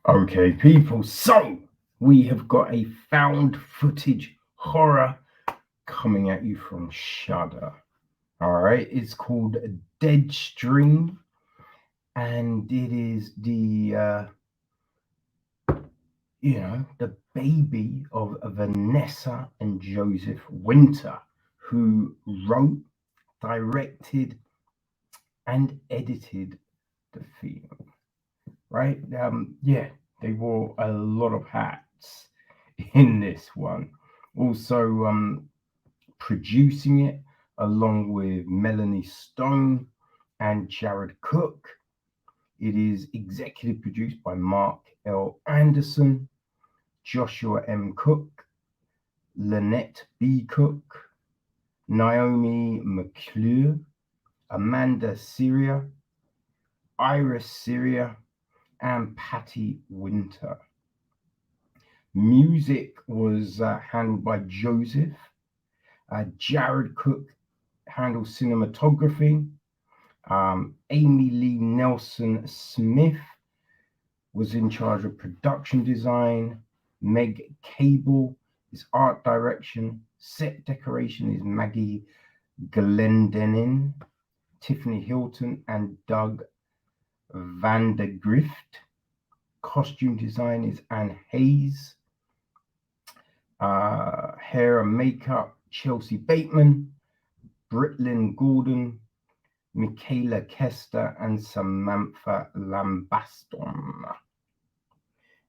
Okay, people, so we have got a found footage horror coming at you from Shudder. All right, it's called Deadstream, and it is the baby of Vanessa and Joseph Winter, who wrote, directed, and edited the film. Right? Yeah, they wore a lot of hats in this one. Also, producing it along with Melanie Stone and Jared Cook. It is executive produced by Mark L. Anderson, Joshua M. Cook, Lynette B. Cook, Naomi McClure, Amanda Syria, Iris Syria, and Patty Winter. Music was handled by Joseph. Jared Cook handled cinematography. Amy Lee Nelson Smith was in charge of production design. Meg Cable is art direction. Set decoration is Maggie Glendenin, Tiffany Hilton, and Doug Vandergrift. Costume design is Anne Hayes. Hair and makeup, Chelsea Bateman, Britlin Gordon, Michaela Kester, and Samantha Lambaston.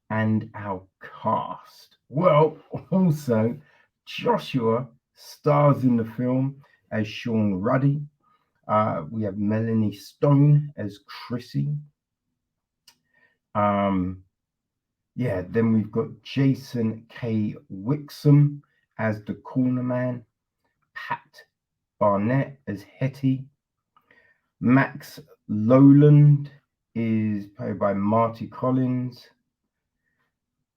And our cast. Well, also, Joshua stars in the film as Shawn Ruddy. We have Melanie Stone as Chrissy. Then we've got Jason K. Wixom as the corner man, Pat Barnett as Hetty, Max Lowland is played by Marty Collins.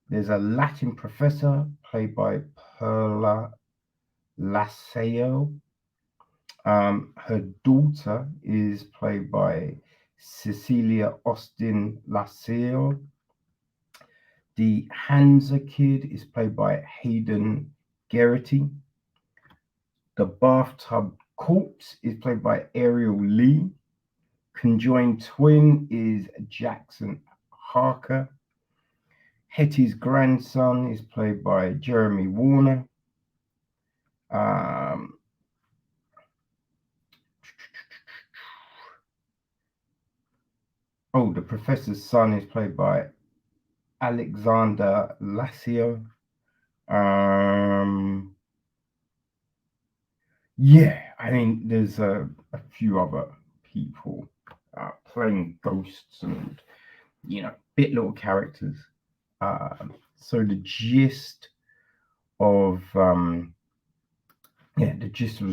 There's a Latin professor played by Perla Lacayo. Her daughter is played by Cecilia Austin-Lacayo. The Hansa kid is played by Hayden Geraghty. The bathtub corpse is played by Ariel Lee. Conjoined twin is Jackson Harker. Hetty's grandson is played by Jeremy Warner. The professor's son is played by Alexander Lassio. I mean, there's a few other people playing ghosts and, bit little characters. So the gist of the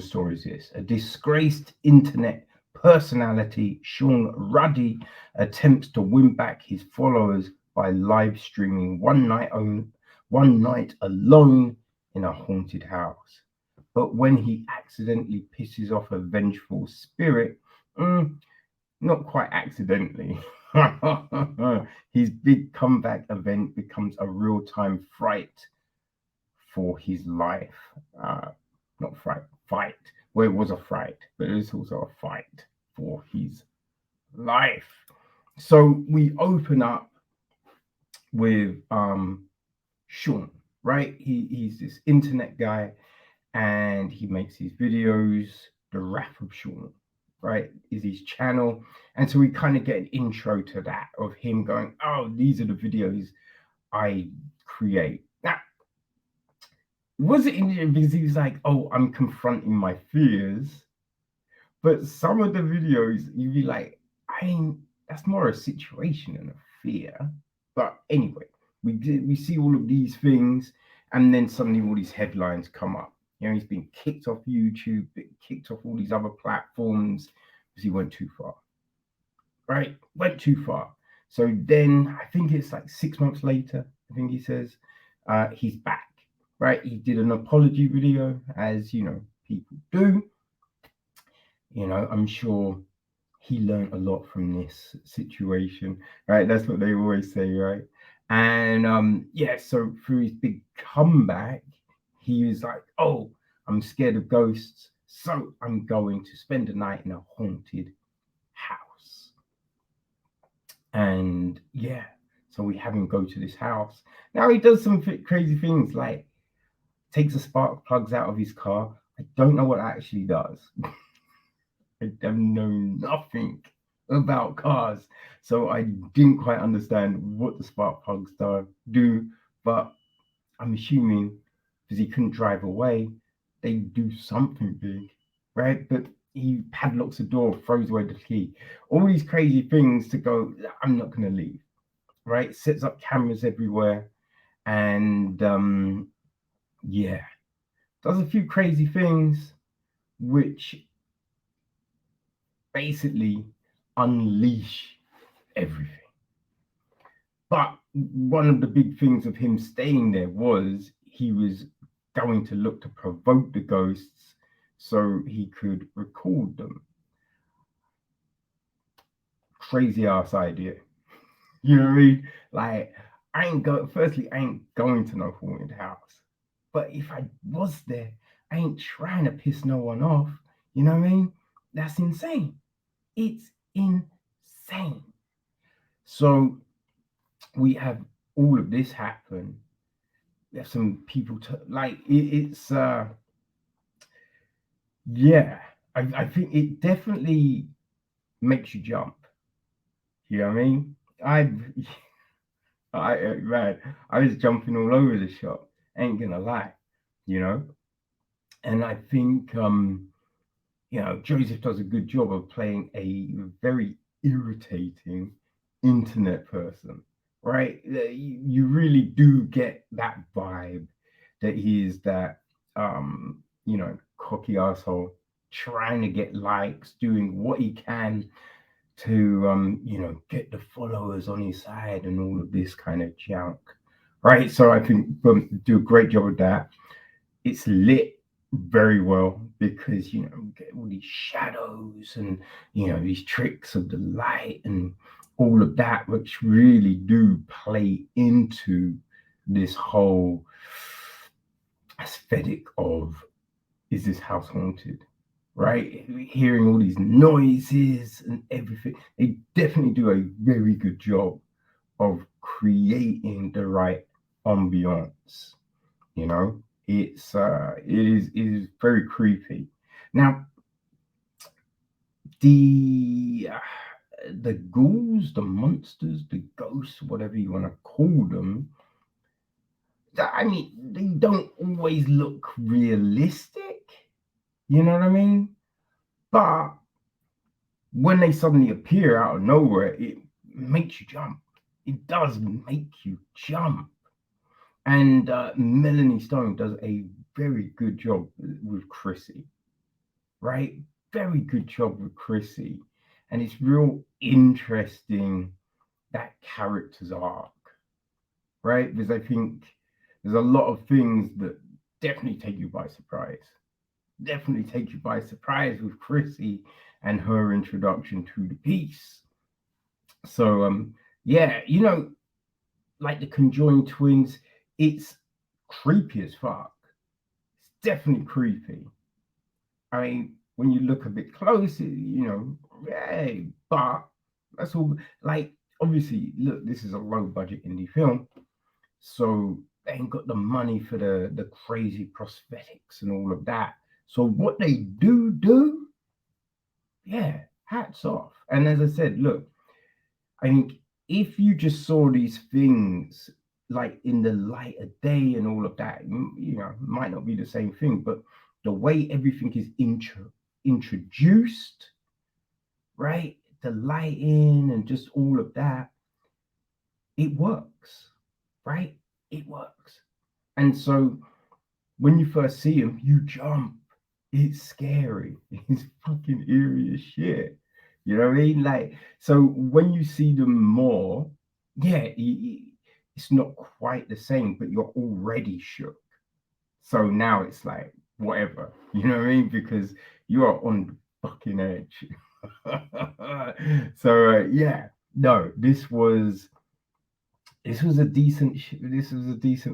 story is this: a disgraced internet personality, Shawn Ruddy, attempts to win back his followers by live streaming one night alone in a haunted house. But when he accidentally pisses off a vengeful spirit, not quite accidentally, his big comeback event becomes a real-time fright for his life. Not fight. Well, it was a fright, but it's also a fight for his life. So we open up with Shawn, right? He's this internet guy, and he makes these videos. The Wrath of Shawn, right, is his channel. And so we kind of get an intro to that of him going, oh, these are the videos I create. Now, was it interesting because he was like, oh, I'm confronting my fears. But some of the videos, you'd be like, that's more a situation than a fear. But anyway, we see all of these things, and then suddenly all these headlines come up. He's been kicked off YouTube, kicked off all these other platforms because he went too far. Right? Went too far. So then I think it's like 6 months later, I think he says, he's back. Right? He did an apology video, as people do. I'm sure he learned a lot from this situation. Right? That's what they always say, right? And yeah, so through his big comeback, he was like, "Oh, I'm scared of ghosts, so I'm going to spend a night in a haunted house." And yeah, so we have him go to this house. Now he does some crazy things, like takes the spark plugs out of his car. I don't know what that actually does. I know nothing about cars, so I didn't quite understand what the spark plugs do. But I'm assuming because he couldn't drive away, they do something big, right? But he padlocks the door, throws away the key, all these crazy things to go. I'm not going to leave, right? Sets up cameras everywhere, and yeah, does a few crazy things, which basically unleash everything. But one of the big things of him staying there was he was going to look to provoke the ghosts so he could record them. Crazy ass idea. You know what I mean? Like, firstly, I ain't going to no haunted house. But if I was there, I ain't trying to piss no one off. You know what I mean? That's insane. It's insane. So we have all of this happen. We have some people it's yeah. I think it definitely makes you jump. You know what I mean? I've man, I was jumping all over the shop. Ain't gonna lie, you know. And I think Joseph does a good job of playing a very irritating internet person, right? You really do get that vibe that he is that cocky asshole trying to get likes, doing what he can to get the followers on his side and all of this kind of junk, right? So I think do a great job of that. It's lit very well because get all these shadows and these tricks of the light and all of that, which really do play into this whole aesthetic of, is this house haunted, right? Hearing all these noises and everything, they definitely do a very good job of creating the right ambiance. It is very creepy. Now, the ghouls, the monsters, the ghosts, whatever you want to call them, I mean, they don't always look realistic. You know what I mean? But when they suddenly appear out of nowhere, it makes you jump. It does make you jump. And Melanie Stone does a very good job with Chrissy, right? Very good job with Chrissy. And it's real interesting, that character's arc, right? Because I think there's a lot of things that definitely take you by surprise. Definitely take you by surprise with Chrissy and her introduction to the piece. So yeah, like the conjoined twins, it's creepy as fuck. It's definitely creepy. I mean, when you look a bit closer, hey, but that's all. Like, obviously, look, this is a low budget indie film, so they ain't got the money for the crazy prosthetics and all of that. So what they do, yeah, hats off. And as I said, look, I think if you just saw these things like in the light of day and all of that, might not be the same thing, but the way everything is introduced, right? The lighting and just all of that, it works, right? It works. And so when you first see him, you jump. It's scary. It's fucking eerie as shit. You know what I mean? Like, so when you see them more, yeah, it's not quite the same, but you're already shook. So now it's like, whatever. You know what I mean? Because you are on the fucking edge. So yeah, no, this was this was a decent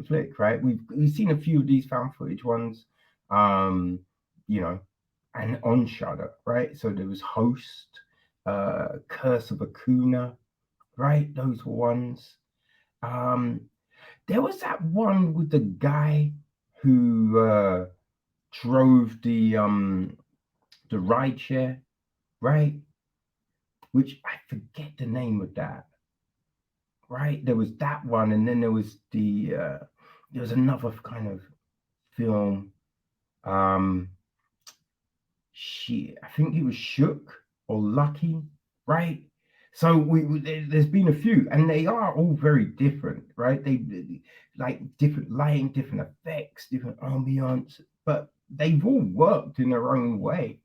flick, right? We've seen a few of these found footage ones, you know, and on Shudder, right? So there was Host, Curse of Akuna, right? Those were ones. There was that one with the guy who drove the ride share, right? Which I forget the name of that. Right, there was that one, and then there was another kind of film. I think it was Shook or Lucky, right? So there's been a few, and they are all very different, right? They like different lighting, different effects, different ambiance, but they've all worked in their own way.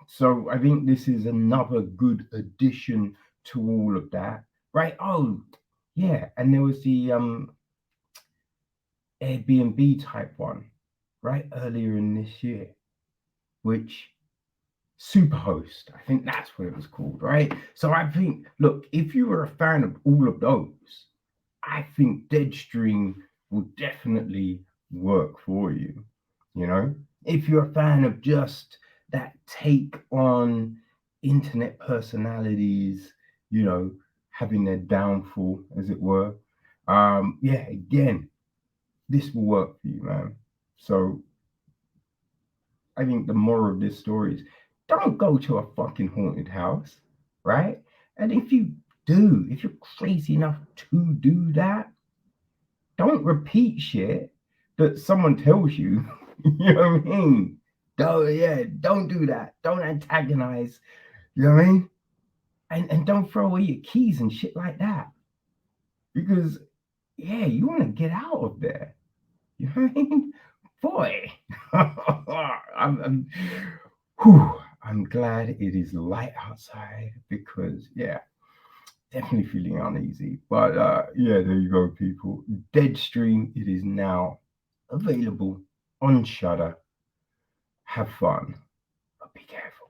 So I think this is another good addition to all of that, right? Oh, yeah, and there was the Airbnb type one, right, earlier in this year, which Superhost, I think that's what it was called, right? So I think, look, if you were a fan of all of those, I think Deadstream will definitely work for you. You know, if you're a fan of just that take on internet personalities, you know, having their downfall, as it were. Yeah, again, this will work for you, man. So I think the moral of this story is don't go to a fucking haunted house, right? And if you're crazy enough to do that, don't repeat shit that someone tells you. You know what I mean? Don't do that. Don't antagonize. You know what I mean? And don't throw away your keys and shit like that. Because you want to get out of there. You know what I mean? Boy, I'm glad it is light outside because definitely feeling uneasy. But there you go, people. Deadstream, it is now available on Shudder. Have fun, but be careful.